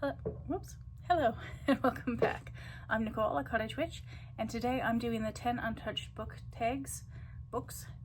Hello, whoops. Hello and welcome back. I'm Nicole, a cottage witch, and today I'm doing the 10 Untouched Books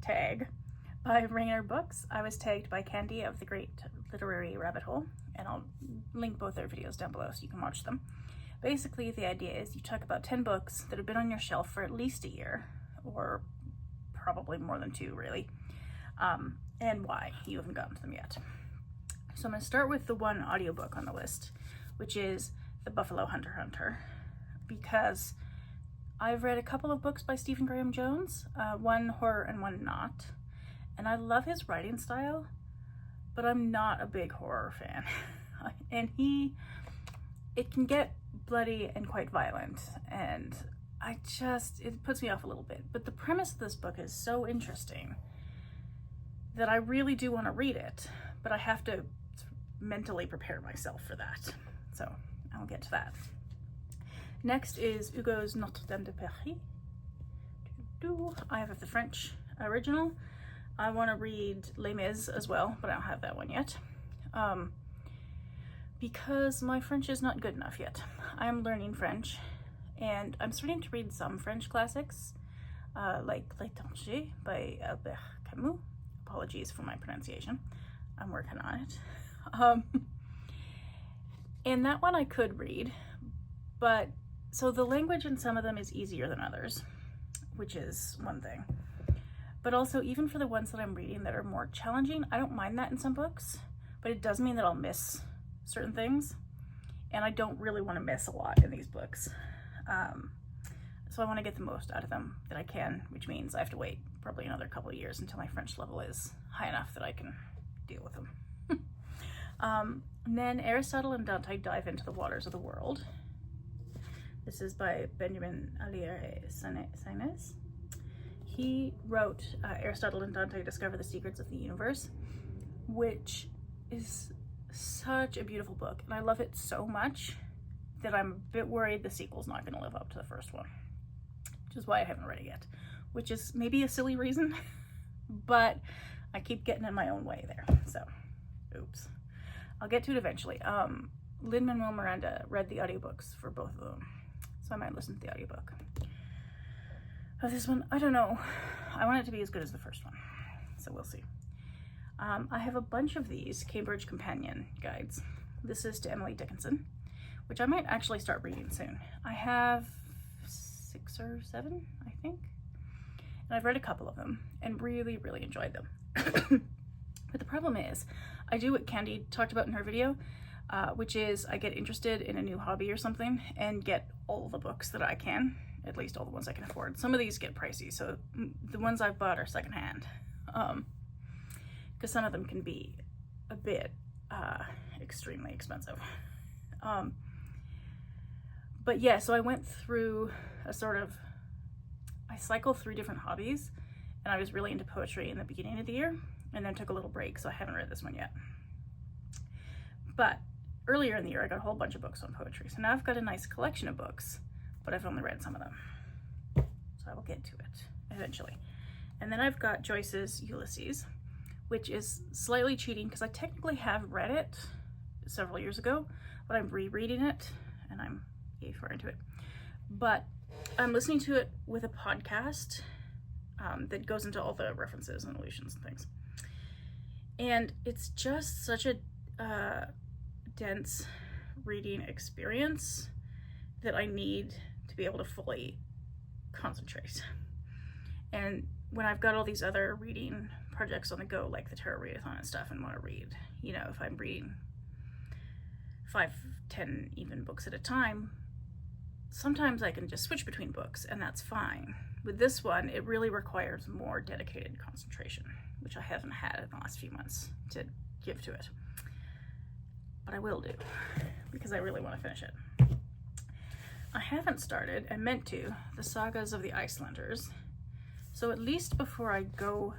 Tag by Rainer Books. I was tagged by Candy of the Great Literary Rabbit Hole, and I'll link both their videos down below so you can watch them. Basically, the idea is you talk about 10 books that have been on your shelf for at least a year, or probably more than 2 really, and why you haven't gotten to them yet. So I'm going to start with the one audiobook on the list, which is The Buffalo Hunter, because I've read a couple of books by Stephen Graham Jones, one horror and one not, and I love his writing style, but I'm not a big horror fan. And it can get bloody and quite violent, and it puts me off a little bit. But the premise of this book is so interesting that I really do want to read it, but I have to mentally prepare myself for that. So I'll get to that. Next is Hugo's Notre Dame de Paris. I have the French original. I want to read Les Mis as well, but I don't have that one yet. Because my French is not good enough yet. I'm learning French, and I'm starting to read some French classics, like Untouched by Albert Camus. Apologies for my pronunciation. I'm working on it. And that one I could read, but so the language in some of them is easier than others, which is one thing. But also, even for the ones that I'm reading that are more challenging, I don't mind that in some books, but it does mean that I'll miss certain things, and I don't really want to miss a lot in these books. So I want to get the most out of them that I can, which means I have to wait probably another couple of years until my French level is high enough that I can deal with them. And then Aristotle and Dante dive into the waters of the world. This is by Benjamin Alire-Sainz. He wrote Aristotle and Dante Discover the Secrets of the Universe, which is such a beautiful book, and I love it so much that I'm a bit worried the sequel's not going to live up to the first one, which is why I haven't read it yet, which is maybe a silly reason, but I keep getting in my own way there, so oops. I'll get to it eventually. Lin-Manuel Miranda read the audiobooks for both of them, so I might listen to the audiobook. Of this one, I don't know. I want it to be as good as the first one, so we'll see. I have a bunch of these Cambridge Companion guides. This is to Emily Dickinson, which I might actually start reading soon. I have 6 or 7, I think, and I've read a couple of them and really, really enjoyed them. But the problem is, I do what Candy talked about in her video, which is I get interested in a new hobby or something and get all the books that I can, at least all the ones I can afford. Some of these get pricey, so the ones I've bought are secondhand, because some of them can be a bit extremely expensive. But yeah, so I went through I cycled through different hobbies, and I was really into poetry in the beginning of the year, and then took a little break, so I haven't read this one yet. But earlier in the year, I got a whole bunch of books on poetry, so now I've got a nice collection of books, but I've only read some of them. So I will get to it eventually. And then I've got Joyce's Ulysses, which is slightly cheating because I technically have read it several years ago, but I'm rereading it, and I'm yay far into it. But I'm listening to it with a podcast that goes into all the references and allusions and things. And it's just such a dense reading experience that I need to be able to fully concentrate. And when I've got all these other reading projects on the go, like the Tarot Readathon and stuff, and want to read, if I'm reading 5, 10 even books at a time, sometimes I can just switch between books, and that's fine. With this one, it really requires more dedicated concentration, which I haven't had in the last few months to give to it. But I will do, because I really want to finish it. I haven't started, and meant to, the Sagas of the Icelanders. So at least before I go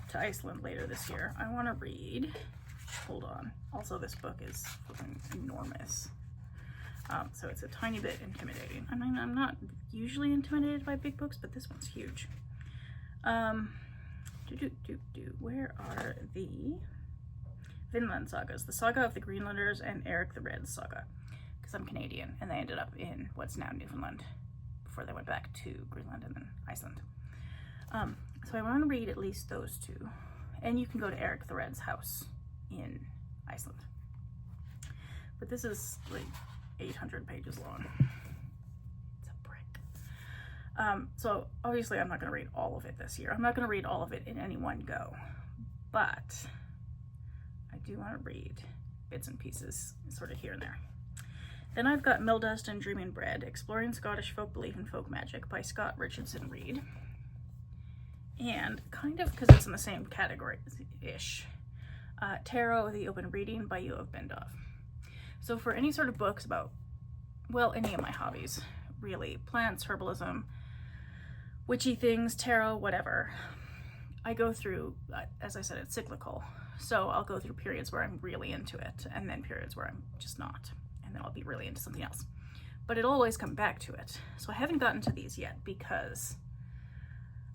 to Iceland later this year, I want to read, hold on. Also, this book is fucking enormous. So it's a tiny bit intimidating. I mean, I'm not usually intimidated by big books, but this one's huge. Where are the Vinland sagas, the Saga of the Greenlanders and Eric the Red's saga, because I'm Canadian and they ended up in what's now Newfoundland before they went back to Greenland and then Iceland. So I want to read at least those two, and you can go to Eric the Red's house in Iceland. But this is like 800 pages long. It's a brick. So obviously I'm not going to read all of it this year. I'm not going to read all of it in any one go, but I do want to read bits and pieces sort of here and there. Then I've got Milldust and Dreaming Bread, Exploring Scottish Folk Belief and Folk Magic by Scott Richardson Reed. And kind of because it's in the same category-ish, Tarot, The Open Reading by Yoav Bendov. So for any sort of books about, well, any of my hobbies, really, plants, herbalism, witchy things, tarot, whatever, I go through, as I said, it's cyclical. So I'll go through periods where I'm really into it, and then periods where I'm just not, and then I'll be really into something else. But it'll always come back to it. So I haven't gotten to these yet because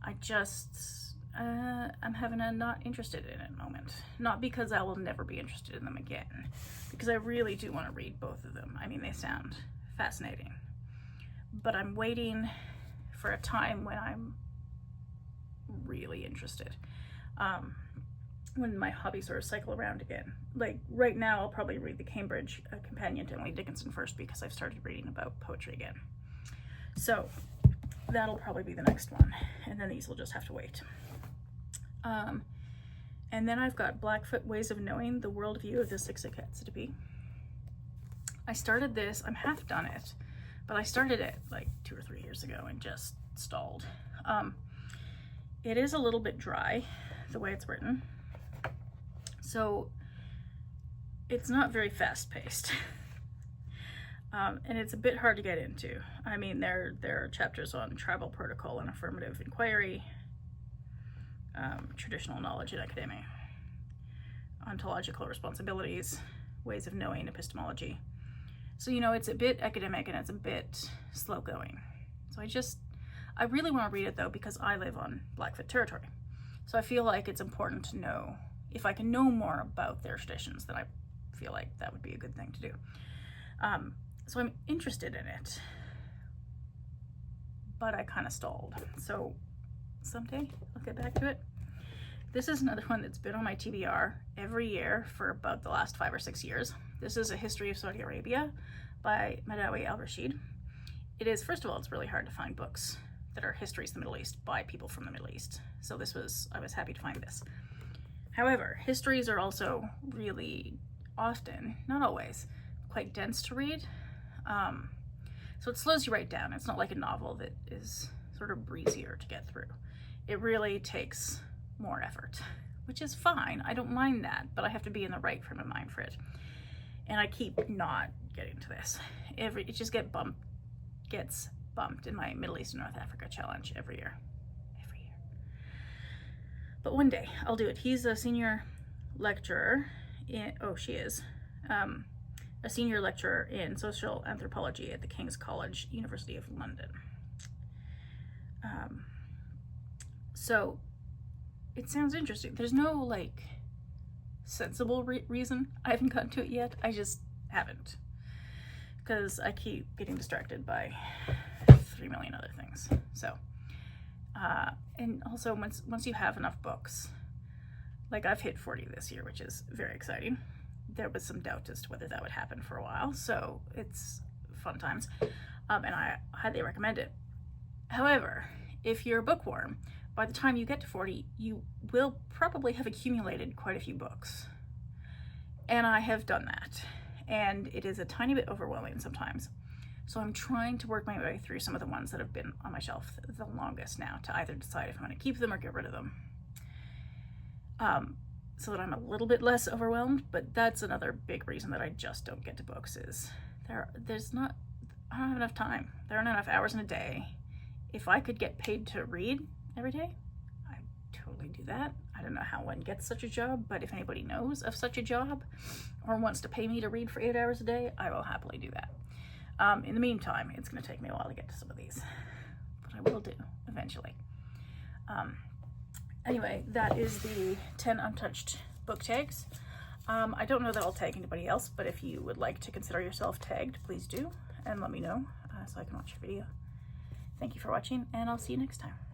I just, I'm having a not interested in it moment. Not because I will never be interested in them again, because I really do want to read both of them. I mean, they sound fascinating. But I'm waiting for a time when I'm really interested. When my hobbies sort of cycle around again. Like right now, I'll probably read the Cambridge Companion to Emily Dickinson first because I've started reading about poetry again. So that'll probably be the next one, and then these will just have to wait. And then I've got Blackfoot Ways of Knowing, the Worldview of the Siksikatsitapi. I started this, I'm half done it, but I started it like 2 or 3 years ago and just stalled. It is a little bit dry, the way it's written. So it's not very fast-paced. And it's a bit hard to get into. I mean, there are chapters on tribal protocol and affirmative inquiry, traditional knowledge in academia, ontological responsibilities, ways of knowing, epistemology. So, you know, it's a bit academic and it's a bit slow going. So I really want to read it though, because I live on Blackfoot territory. So I feel like it's important to know, if I can know more about their traditions, then I feel like that would be a good thing to do. So I'm interested in it, but I kind of stalled. So someday I'll get back to it. This is another one that's been on my TBR every year for about the last 5 or 6 years. This is A History of Saudi Arabia by Madawi al-Rashid. It is, first of all, it's really hard to find books that are histories of the Middle East by people from the Middle East. So I was happy to find this. However, histories are also really often, not always, quite dense to read. So it slows you right down. It's not like a novel that is sort of breezier to get through. It really takes more effort, which is fine. I don't mind that, but I have to be in the right frame of mind for it. And I keep not getting to this. It just gets bumped in my Middle East and North Africa challenge every year. But one day I'll do it. He's a senior lecturer in, a senior lecturer in social anthropology at the King's College, University of London. So it sounds interesting. There's no like sensible reason I haven't gotten to it yet. I just haven't, because I keep getting distracted by 3 million other things. So, and also once you have enough books, like I've hit 40 this year, which is very exciting. There was some doubt as to whether that would happen for a while, so it's fun times, and I highly recommend it. However, if you're a bookworm, by the time you get to 40, you will probably have accumulated quite a few books. And I have done that, and it is a tiny bit overwhelming sometimes. So I'm trying to work my way through some of the ones that have been on my shelf the longest now to either decide if I'm going to keep them or get rid of them. So that I'm a little bit less overwhelmed, but that's another big reason that I just don't get to books is I don't have enough time. There aren't enough hours in a day. If I could get paid to read every day, I'd totally do that. I don't know how one gets such a job, but if anybody knows of such a job or wants to pay me to read for 8 hours a day, I will happily do that. In the meantime, it's going to take me a while to get to some of these, but I will do eventually. Anyway, that is the 10 Untouched Book Tags. I don't know that I'll tag anybody else, but if you would like to consider yourself tagged, please do, and let me know so I can watch your video. Thank you for watching, and I'll see you next time.